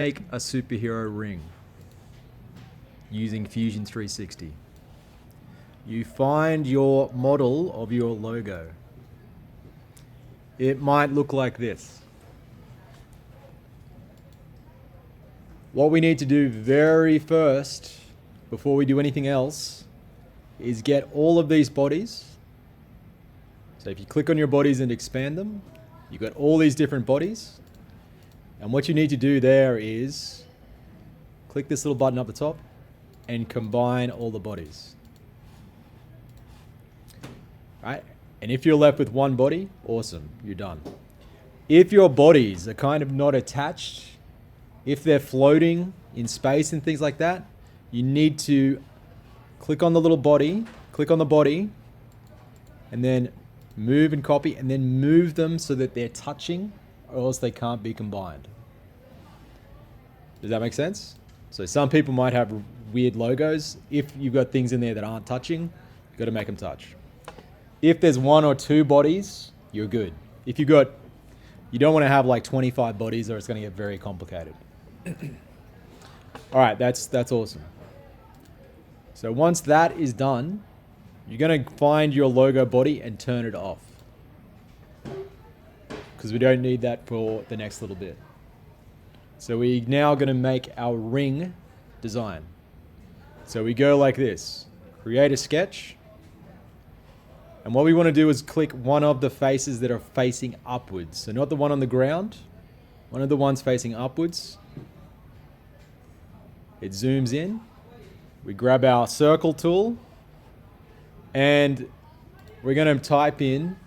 make a superhero ring using Fusion 360. You find your model of your logo. It might look like this. What we need to do very first, before we do anything else, is get all of these bodies. So if you click on your bodies and expand them, you've got all these different bodies. And what you need to do there is click this little button up the top and combine all the bodies. Right? And if you're left with one body, awesome, you're done. If your bodies are kind of not attached, if they're floating in space and things like that, you need to click on the little body, click on the body, and then move and copy, and then move them so that they're touching, or else they can't be combined. Does that make sense? So some people might have weird logos. If you've got things in there that aren't touching, you've got to make them touch. If there's one or two bodies, you're good. If you don't want to have like 25 bodies or it's going to get very complicated. All right, that's awesome. So once that is done, you're going to find your logo body and turn it off, because we don't need that for the next little bit. So we're now going to make our ring design. So we go like this. Create a sketch. And what we want to do is click one of the faces that are facing upwards. So not the one on the ground, one of the ones facing upwards. It zooms in. We grab our circle tool and we're going to type in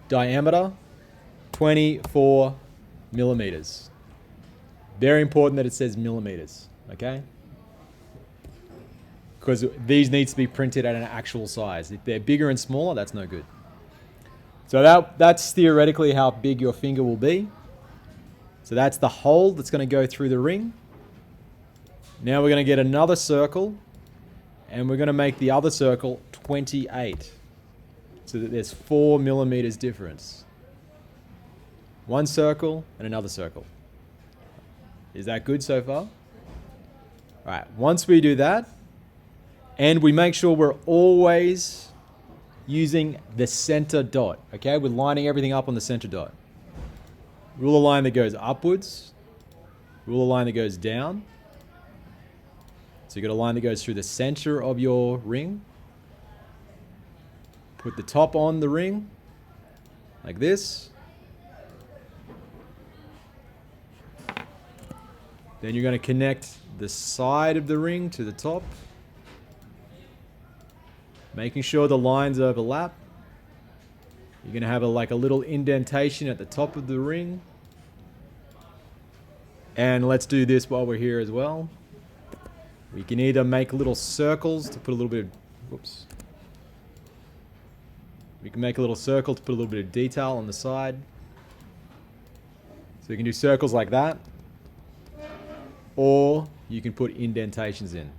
diameter 24 millimeters. Very important that it says millimeters, okay? Because these needs to be printed at an actual size. If they're bigger and smaller, that's no good. So that's theoretically how big your finger will be. So that's the hole that's going to go through the ring. Now we're going to get another circle, and we're going to make the other circle 28, so that there's 4 millimeters difference. One circle and another circle. Is that good so far? All right, once we do that, and we make sure we're always using the center dot, okay? We're lining everything up on the center dot. Rule a line that goes upwards, rule a line that goes down. So you've got a line that goes through the center of your ring. Put the top on the ring, like this. Then you're going to connect the side of the ring to the top, making sure the lines overlap. You're going to have like a little indentation at the top of the ring. And let's do this while we're here as well. We can either make little circles to put a little bit of, whoops. We can make a little circle to put a little bit of detail on the side. So you can do circles like that. Or you can put indentations in.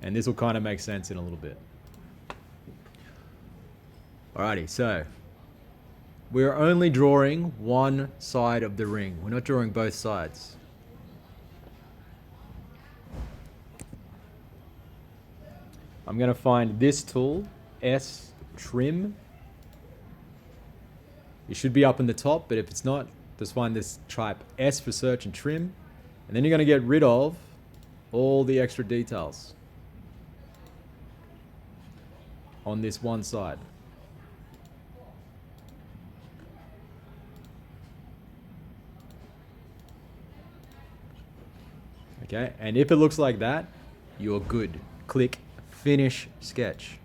And this will kind of make sense in a little bit. Alrighty, so we're only drawing one side of the ring. We're not drawing both sides. I'm going to find this tool, S Trim. It should be up in the top, but if it's not, just find this, type S for search and trim. And then you're going to get rid of all the extra details on this one side. Okay, and if it looks like that, you're good. Click Finish Sketch.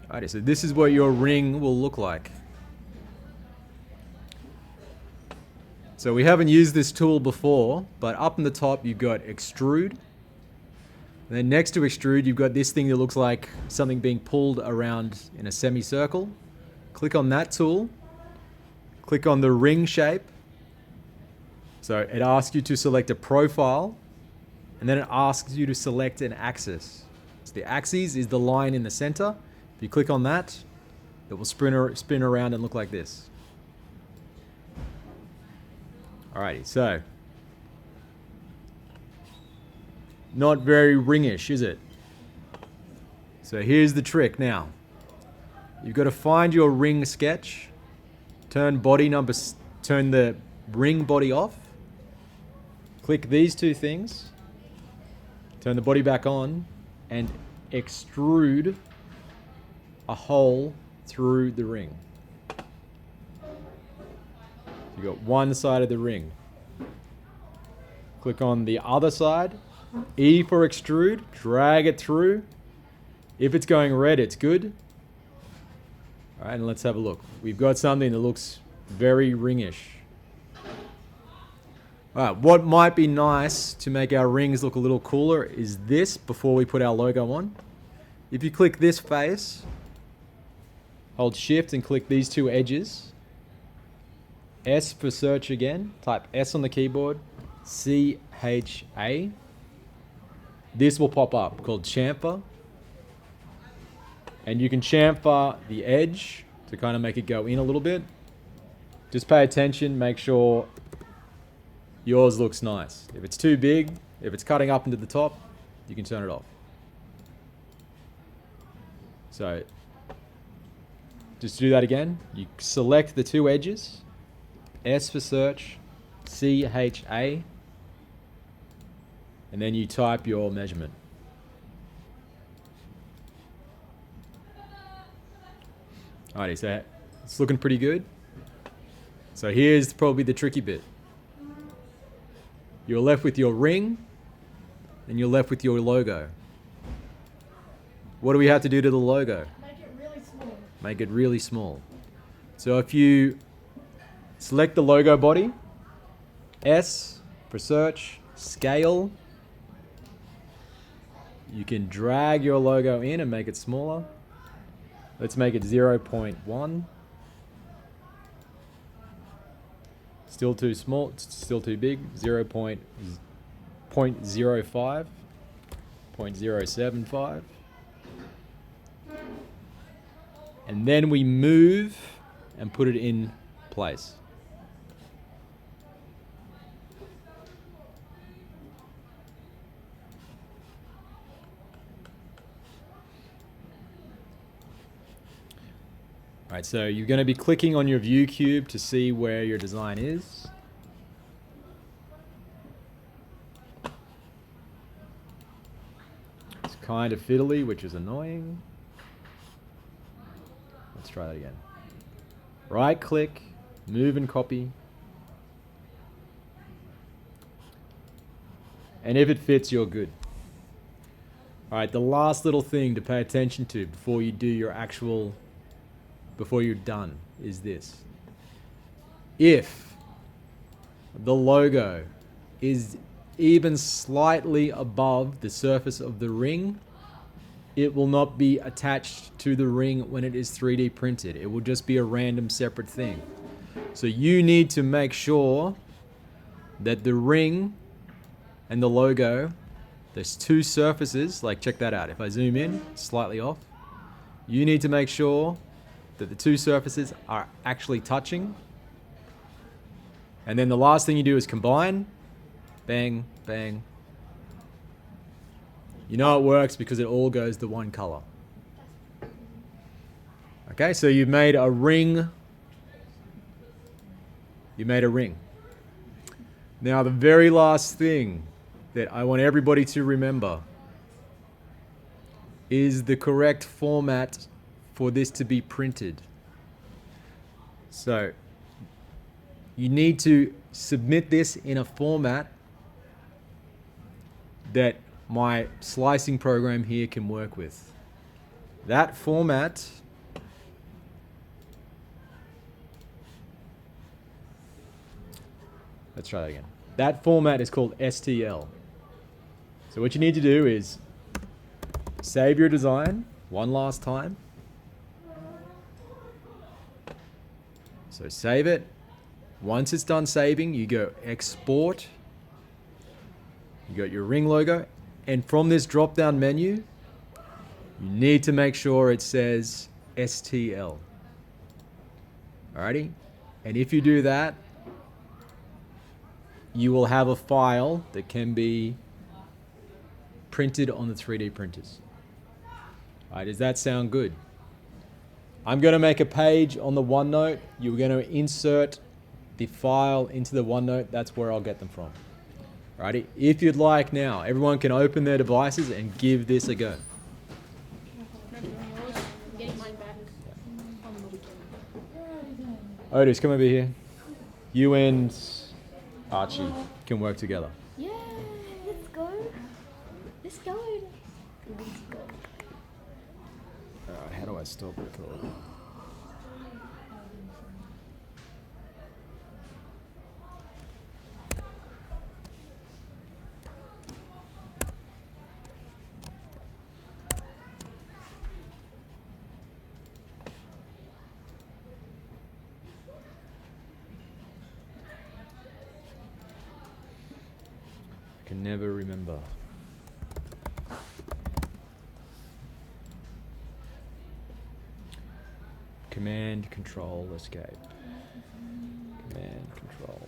Alright, so this is what your ring will look like. So we haven't used this tool before, but up in the top you've got Extrude. And then next to Extrude you've got this thing that looks like something being pulled around in a semicircle. Click on that tool. Click on the ring shape. So it asks you to select a profile, and then it asks you to select an axis. So the axis is the line in the center. If you click on that, it will spin around and look like this. Alrighty, so not very ringish, is it? So here's the trick now. You've got to find your ring sketch, turn the ring body off, click these two things, turn the body back on, and extrude a hole through the ring. You got one side of the ring. Click on the other side. E for extrude. Drag it through. If it's going red, it's good. All right, and let's have a look. We've got something that looks very ringish. All right, what might be nice to make our rings look a little cooler is this before we put our logo on. If you click this face, hold shift and click these two edges. S for search again. Type S on the keyboard. CHA. This will pop up called chamfer. And you can chamfer the edge to kind of make it go in a little bit. Just pay attention, make sure yours looks nice. If it's too big, if it's cutting up into the top, you can turn it off. So, just to do that again, you select the two edges, S for search, CHA, and then you type your measurement. Alrighty, so it's looking pretty good. So here's probably the tricky bit. You're left with your ring, and you're left with your logo. What do we have to do to the logo? Make it really small. Make it really small. So if you select the logo body, S for search, scale, you can drag your logo in and make it smaller. Let's make it 0.1. Still too small, still too big. 0.05, 0.075. And then we move and put it in place. Alright, so you're going to be clicking on your view cube to see where your design is. It's kind of fiddly, which is annoying. Let's try that again. Right click, move and copy. And if it fits, you're good. Alright, the last little thing to pay attention to before you do your before you're done is this. If the logo is even slightly above the surface of the ring, it will not be attached to the ring when it is 3D printed. It will just be a random separate thing. So you need to make sure that the ring and the logo, there's two surfaces, like check that out. If I zoom in, slightly off, you need to make sure that the two surfaces are actually touching. And then the last thing you do is combine. Bang, bang. You know it works because it all goes to one color. Okay, so you've made a ring. You made a ring. Now the very last thing that I want everybody to remember is the correct format for this to be printed. So you need to submit this in a format that my slicing program here can work with. That format let's try that again. That format is called STL. So what you need to do is save your design one last time. So save it. Once it's done saving, you go export. You got your ring logo. And from this drop-down menu, you need to make sure it says STL. Alrighty? And if you do that, you will have a file that can be printed on the 3D printers. Alright, does that sound good? I'm going to make a page on the OneNote. You're going to insert the file into the OneNote. That's where I'll get them from. Alrighty, if you'd like now, everyone can open their devices and give this a go. Otis, come over here. You and Archie can work together. Yeah, let's go. Let's go. Let's go. Alright, how do I stop recording? I can never remember. Command, Control, Escape. Command, Control.